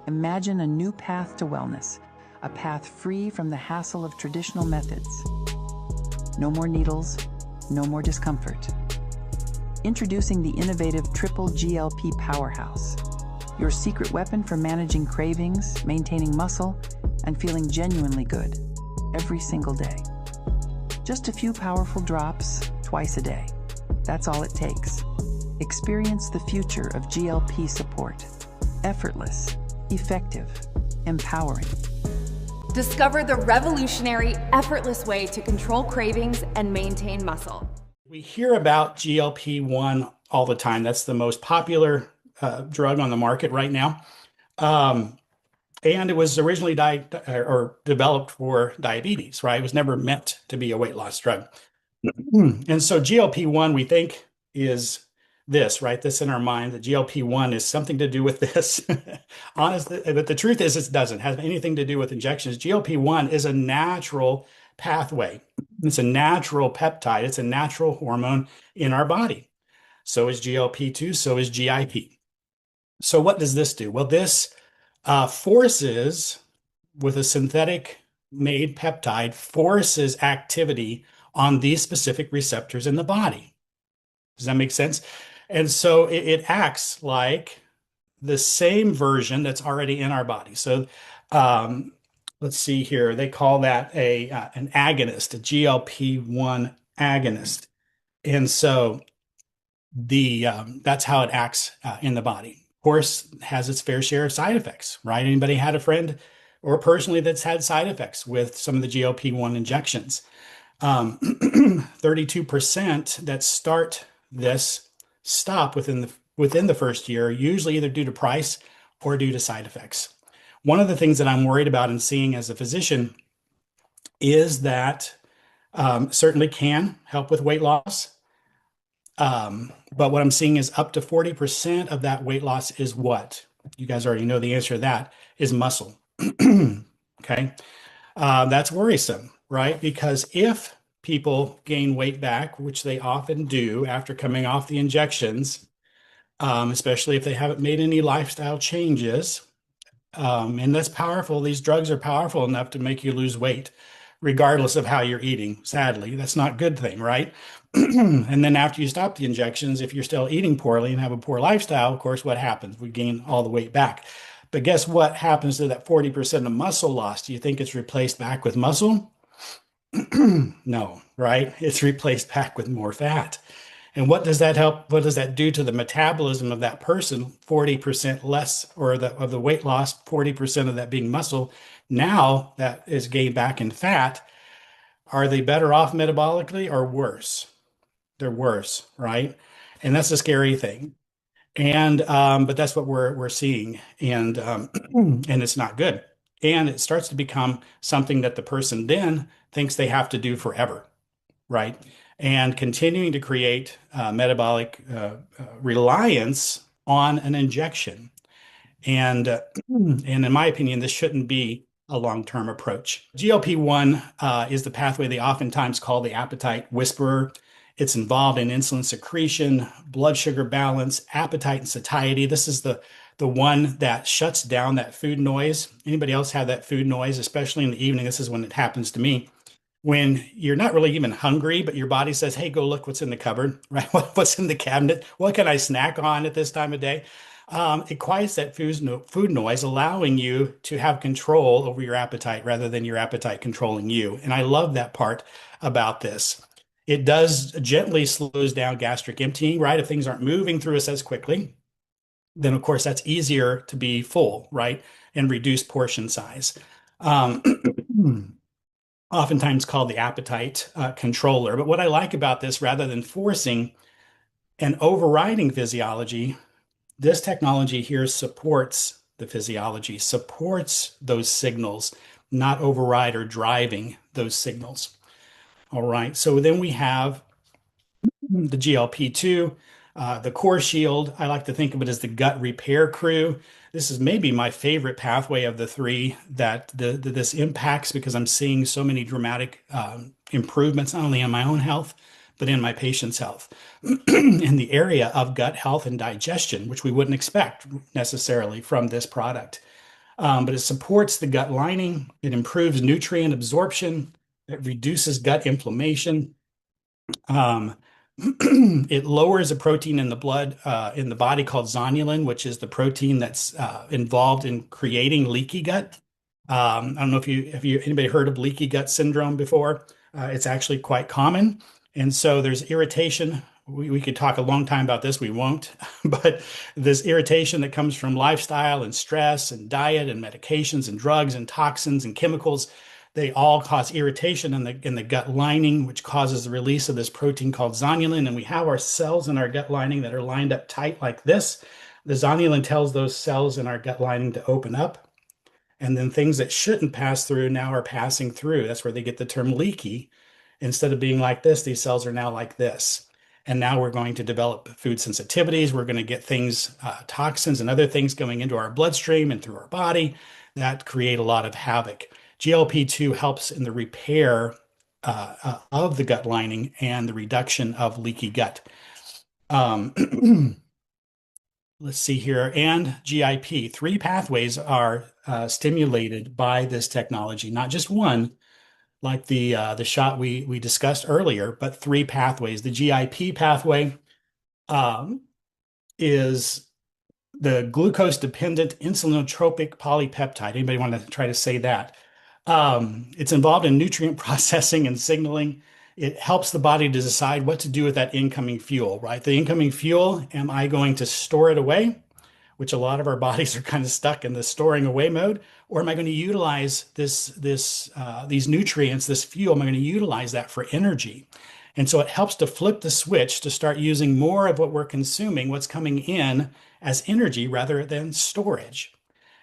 Imagine a new path to wellness, a path free from the hassle of traditional methods. No more needles, no more discomfort. Introducing the innovative Triple GLP Powerhouse, your secret weapon for managing cravings, maintaining muscle, and feeling genuinely good every single day. Just a few powerful drops twice a day. That's all it takes. Experience the future of GLP support. Effortless, effective, empowering. Discover the revolutionary, effortless way to control cravings and maintain muscle. We hear about GLP-1 all the time. That's the most popular drug on the market right now. And it was originally developed for diabetes, right? It was never meant to be a weight loss drug. And so GLP-1, we think, is this, right? This in our mind, that GLP-1 is something to do with this. Honestly, but the truth is it doesn't have anything to do with injections. GLP-1 is a natural pathway. It's a natural peptide. It's a natural hormone in our body. So is GLP-2, so is GIP. So what does this do? Well, this forces, with a synthetic made peptide, forces activity on these specific receptors in the body. Does that make sense? And so it acts like the same version that's already in our body. So let's see here. They call that an agonist, a GLP-1 agonist. And so that's how it acts in the body. Of course, it has its fair share of side effects, right? Anybody had a friend or personally that's had side effects with some of the GLP-1 injections? 32% that start this stop within the first year, usually either due to price or due to side effects. One of the things that I'm worried about and seeing as a physician is that certainly can help with weight loss. But what I'm seeing is up to 40% of that weight loss is what? You guys already know the answer to that, is muscle. Okay. That's worrisome, right? Because if people gain weight back, which they often do after coming off the injections, especially if they haven't made any lifestyle changes, and that's powerful. These drugs are powerful enough to make you lose weight, regardless of how you're eating. Sadly, that's not a good thing, right? And then after you stop the injections, if you're still eating poorly and have a poor lifestyle, of course, what happens? We gain all the weight back. But guess what happens to that 40% of muscle loss? Do you think it's replaced back with muscle? No, right? It's replaced back with more fat. And what does that help? What does that do to the metabolism of that person? 40% less, or of the weight loss, 40% of that being muscle. Now that is gained back in fat. Are they better off metabolically or worse? They're worse, right? And that's a scary thing. And but that's what we're seeing, and and it's not good. And it starts to become something that the person then thinks they have to do forever, right? And continuing to create metabolic reliance on an injection. And in my opinion, this shouldn't be a long-term approach. GLP-1 is the pathway they oftentimes call the appetite whisperer. It's involved in insulin secretion, blood sugar balance, appetite and satiety. This is the one that shuts down that food noise. Anybody else have that food noise, especially in the evening? This is when it happens to me. When you're not really even hungry, but your body says, hey, go look what's in the cupboard, right? What's in the cabinet? What can I snack on at this time of day? It quiets that food noise, allowing you to have control over your appetite rather than your appetite controlling you. And I love that part about this. It does gently slows down gastric emptying, right? If things aren't moving through us as quickly, then of course that's easier to be full, right? And reduce portion size. Oftentimes called the appetite controller. But what I like about this, rather than forcing and overriding physiology, this technology here supports the physiology, supports those signals, not override or driving those signals. All right, so then we have the GLP-2, the core shield. I like to think of it as the gut repair crew. This is maybe my favorite pathway of the three that this impacts, because I'm seeing so many dramatic improvements, not only in my own health, but in my patient's health, in the area of gut health and digestion, which we wouldn't expect necessarily from this product. But it supports the gut lining. It improves nutrient absorption. It reduces gut inflammation. Um, it lowers a protein in the blood, in the body called zonulin, which is the protein that's involved in creating leaky gut. I don't know if you anybody heard of leaky gut syndrome before. It's actually quite common, and so there's irritation. We could talk a long time about this. We won't, but this irritation that comes from lifestyle and stress and diet and medications and drugs and toxins and chemicals, they all cause irritation in the gut lining, which causes the release of this protein called zonulin. And we have our cells in our gut lining that are lined up tight like this. The zonulin tells those cells in our gut lining to open up. And then things that shouldn't pass through now are passing through. That's where they get the term leaky. Instead of being like this, these cells are now like this. And now we're going to develop food sensitivities. We're going to get things, toxins and other things going into our bloodstream and through our body that create a lot of havoc. GLP-2 helps in the repair of the gut lining and the reduction of leaky gut. Let's see here, and GIP. Three pathways are stimulated by this technology, not just one, like the shot we discussed earlier, but three pathways. The GIP pathway um, is the glucose-dependent insulinotropic polypeptide. Anybody want to try to say that? It's involved in nutrient processing and signaling. It helps the body to decide what to do with that incoming fuel, right? The incoming fuel, am I going to store it away, which a lot of our bodies are kind of stuck in the storing away mode, or am I going to utilize these nutrients, this fuel? Am I going to utilize that for energy? And so it helps to flip the switch to start using more of what we're consuming, what's coming in as energy rather than storage.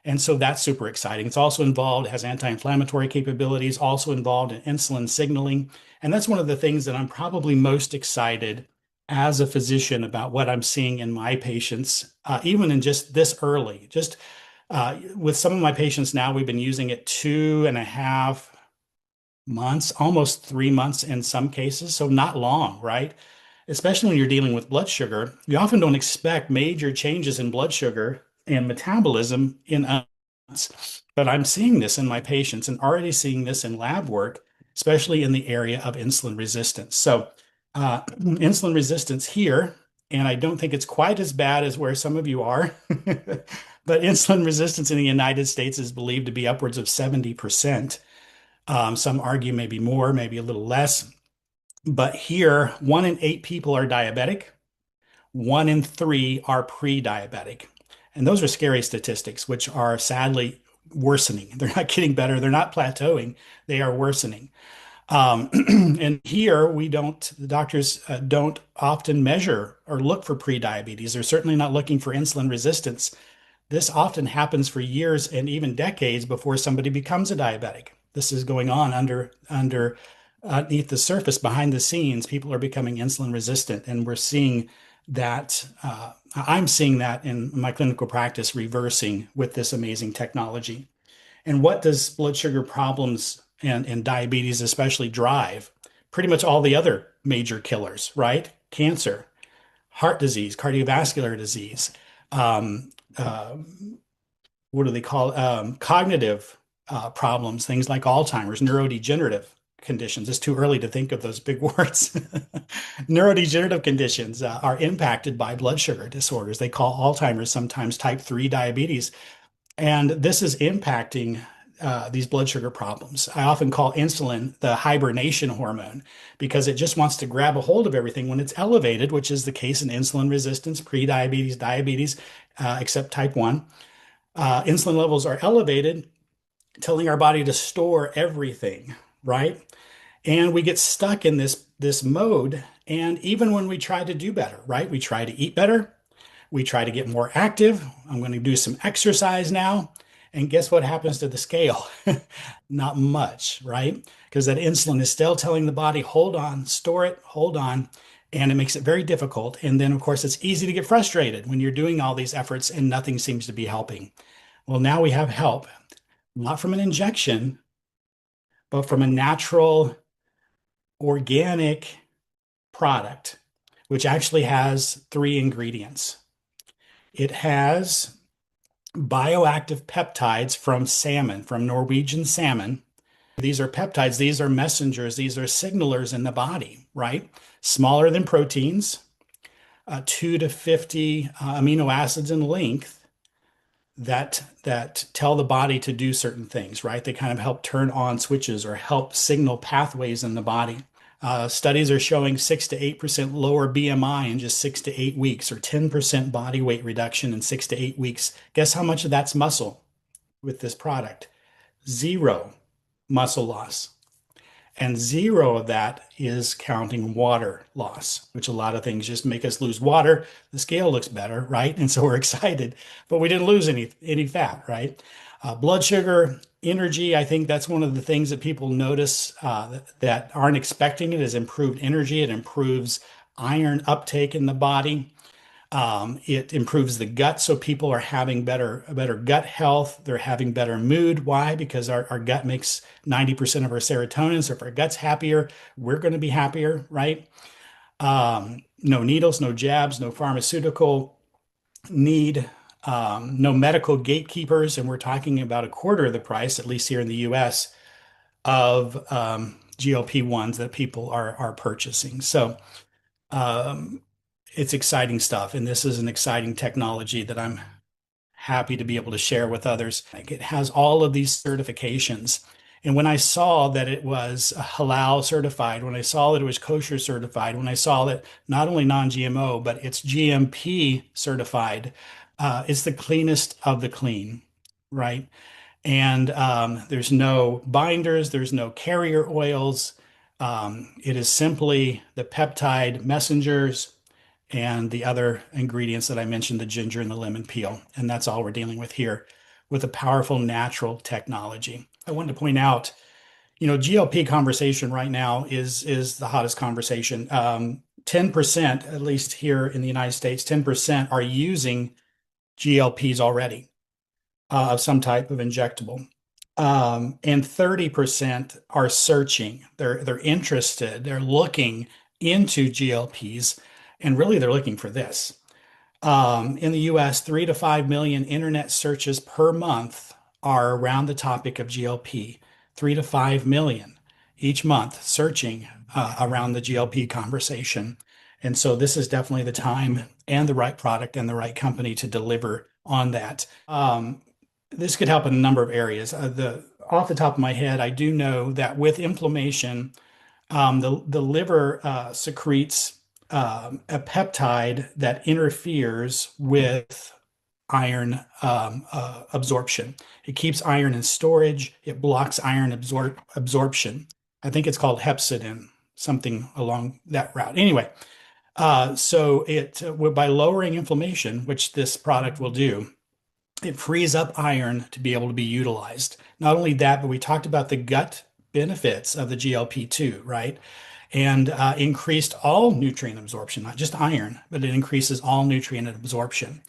And so that's super exciting. It's also involved, has anti-inflammatory capabilities, also involved in insulin signaling. And that's one of the things that I'm probably most excited as a physician about what I'm seeing in my patients, even in just this early. Just with some of my patients now, we've been using it 2.5 months, almost 3 months in some cases. So not long, right? Especially when you're dealing with blood sugar, you often don't expect major changes in blood sugar and metabolism in us. But I'm seeing this in my patients and already seeing this in lab work, especially in the area of insulin resistance. So, insulin resistance here, and I don't think it's quite as bad as where some of you are, but insulin resistance in the United States is believed to be upwards of 70%. Some argue maybe more, maybe a little less. But here, 1 in 8 people are diabetic, 1 in 3 are pre-diabetic. And those are scary statistics, which are sadly worsening. They're not getting better. They're not plateauing. They are worsening. And here the doctors don't often measure or look for pre-diabetes. They're certainly not looking for insulin resistance. This often happens for years and even decades before somebody becomes a diabetic. This is going on underneath the surface, behind the scenes. People are becoming insulin resistant, and we're seeing that. I'm seeing that in my clinical practice reversing with this amazing technology. And what does blood sugar problems and diabetes especially drive? Pretty much all the other major killers, right? Cancer, heart disease, cardiovascular disease, um, uh, what do they call cognitive problems, things like Alzheimer's, neurodegenerative conditions. It's too early to think of those big words. Neurodegenerative conditions are impacted by blood sugar disorders. They call Alzheimer's sometimes type 3 diabetes. And this is impacting these blood sugar problems. I often call insulin the hibernation hormone because it just wants to grab a hold of everything when it's elevated, which is the case in insulin resistance, pre-diabetes, diabetes, except type 1. Insulin levels are elevated, telling our body to store everything, right? And we get stuck in this mode. And even when we try to do better, right? We try to eat better, we try to get more active. I'm going to do some exercise now. And guess what happens to the scale? Not much, right? Because that insulin is still telling the body, hold on, store it, hold on. And it makes it very difficult. And then, of course, it's easy to get frustrated when you're doing all these efforts and nothing seems to be helping. Well, now we have help, not from an injection, but from a natural, organic product, which actually has 3 ingredients. It has bioactive peptides from salmon, from Norwegian salmon. These are peptides, these are messengers, these are signalers in the body, right? Smaller than proteins, 2 to 50 amino acids in length that tell the body to do certain things, right? They kind of help turn on switches or help signal pathways in the body. Studies are showing 6 to 8% lower BMI in just 6 to 8 weeks, or 10% body weight reduction in 6 to 8 weeks. Guess how much of that's muscle with this product? Zero muscle loss. And zero of that is counting water loss, which a lot of things just make us lose water. The scale looks better, right? And so we're excited, but we didn't lose any fat, right? Blood sugar, energy, I think that's one of the things that people notice that aren't expecting it, is improved energy. It improves iron uptake in the body. It improves the gut, so people are having better gut health. They're having better mood. Why? Because our gut makes 90% of our serotonin. So if our gut's happier, we're going to be happier, right? No needles, no jabs, no pharmaceutical need, no medical gatekeepers, and we're talking about a quarter of the price, at least here in the US, of GLP-1s that people are purchasing. So it's exciting stuff, and this is an exciting technology that I'm happy to be able to share with others. It has all of these certifications. And when I saw that it was halal certified, when I saw that it was kosher certified, when I saw that not only non-GMO, but it's GMP certified, it's the cleanest of the clean, right? And there's no binders, there's no carrier oils. It is simply the peptide messengers and the other ingredients that I mentioned, the ginger and the lemon peel. And that's all we're dealing with here with a powerful natural technology. I wanted to point out, GLP conversation right now is the hottest conversation. 10%, at least here in the United States, 10% are using GLPs already of some type of injectable. And 30% are searching. They're interested. They're looking into GLPs, and really they're looking for this. In the US, 3 to 5 million internet searches per month are around the topic of GLP. 3 to 5 million each month searching around the GLP conversation. And so this is definitely the time and the right product and the right company to deliver on that. This could help in a number of areas. Off the top of my head, I do know that with inflammation, the liver secretes a peptide that interferes with iron absorption. It keeps iron in storage. It blocks iron absorption. I think it's called hepcidin, something along that route. Anyway, so by lowering inflammation, which this product will do, it frees up iron to be able to be utilized. Not only that, but we talked about the gut benefits of the GLP-2, right? And increased all nutrient absorption, not just iron, but it increases all nutrient absorption.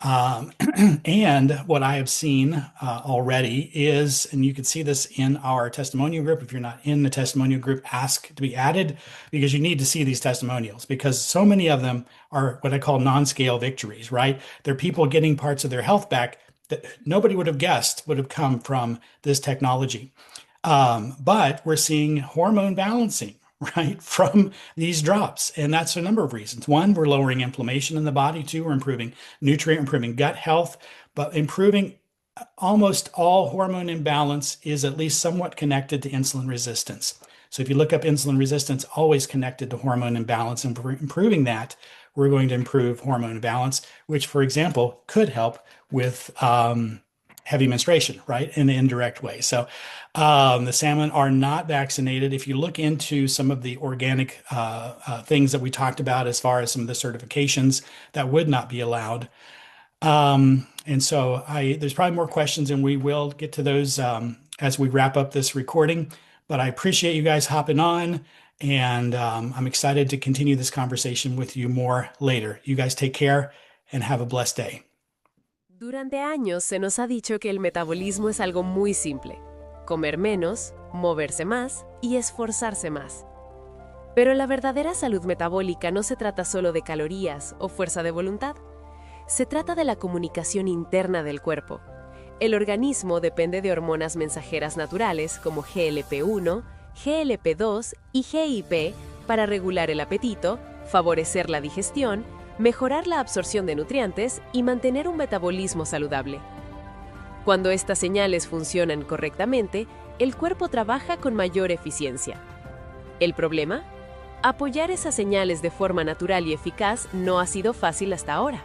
And what I have seen already is, and you can see this in our testimonial group. If you're not in the testimonial group, ask to be added, because you need to see these testimonials, because so many of them are what I call non-scale victories, right? They're people getting parts of their health back that nobody would have guessed would have come from this technology. But we're seeing hormone balancing, right, from these drops. And that's a number of reasons. One, we're lowering inflammation in the body. Two, we're improving nutrient, improving gut health, but improving almost all hormone imbalance is at least somewhat connected to insulin resistance. So if you look up insulin resistance, always connected to hormone imbalance, and improving that, we're going to improve hormone balance, which, for example, could help with heavy menstruation, right, in an indirect way. So the salmon are not vaccinated. If you look into some of the organic things that we talked about, as far as some of the certifications, that would not be allowed. And so there's probably more questions, and we will get to those as we wrap up this recording. But I appreciate you guys hopping on, and I'm excited to continue this conversation with you more later. You guys take care and have a blessed day. Durante años se nos ha dicho que el metabolismo es algo muy simple: comer menos, moverse más y esforzarse más. Pero la verdadera salud metabólica no se trata solo de calorías o fuerza de voluntad, Se trata de la comunicación interna del cuerpo. El organismo depende de hormonas mensajeras naturales como GLP-1, GLP-2 y GIP para regular el apetito, favorecer la digestión, mejorar la absorción de nutrientes y mantener un metabolismo saludable. Cuando estas señales funcionan correctamente, el cuerpo trabaja con mayor eficiencia. ¿El problema? Apoyar esas señales de forma natural y eficaz no ha sido fácil hasta ahora.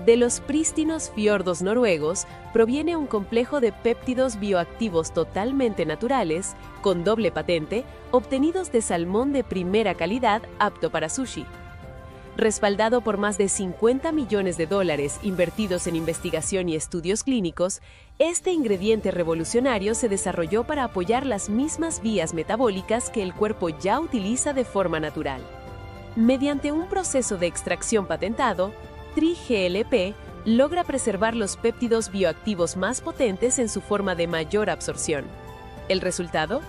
De los prístinos fiordos noruegos proviene un complejo de péptidos bioactivos totalmente naturales, con doble patente, obtenidos de salmón de primera calidad apto para sushi. Respaldado por más de $50 millones invertidos en investigación y estudios clínicos, este ingrediente revolucionario se desarrolló para apoyar las mismas vías metabólicas que el cuerpo ya utiliza de forma natural. Mediante un proceso de extracción patentado, TriGLP logra preservar los péptidos bioactivos más potentes en su forma de mayor absorción. ¿El resultado?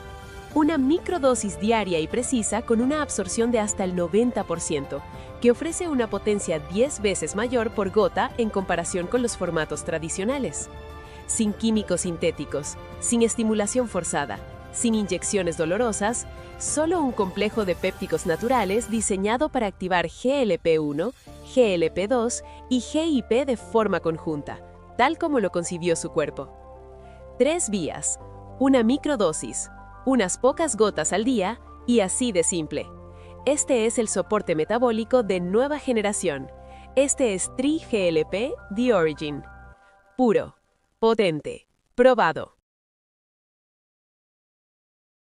Una microdosis diaria y precisa con una absorción de hasta el 90%, que ofrece una potencia 10 veces mayor por gota en comparación con los formatos tradicionales. Sin químicos sintéticos, sin estimulación forzada, sin inyecciones dolorosas, solo un complejo de péptidos naturales diseñado para activar GLP-1, GLP-2 y GIP de forma conjunta, tal como lo concibió su cuerpo. 3 vías, una microdosis, unas pocas gotas al día y así de simple. Este es el soporte metabólico de nueva generación. Este es TriGLP The Origin. Puro, potente, probado.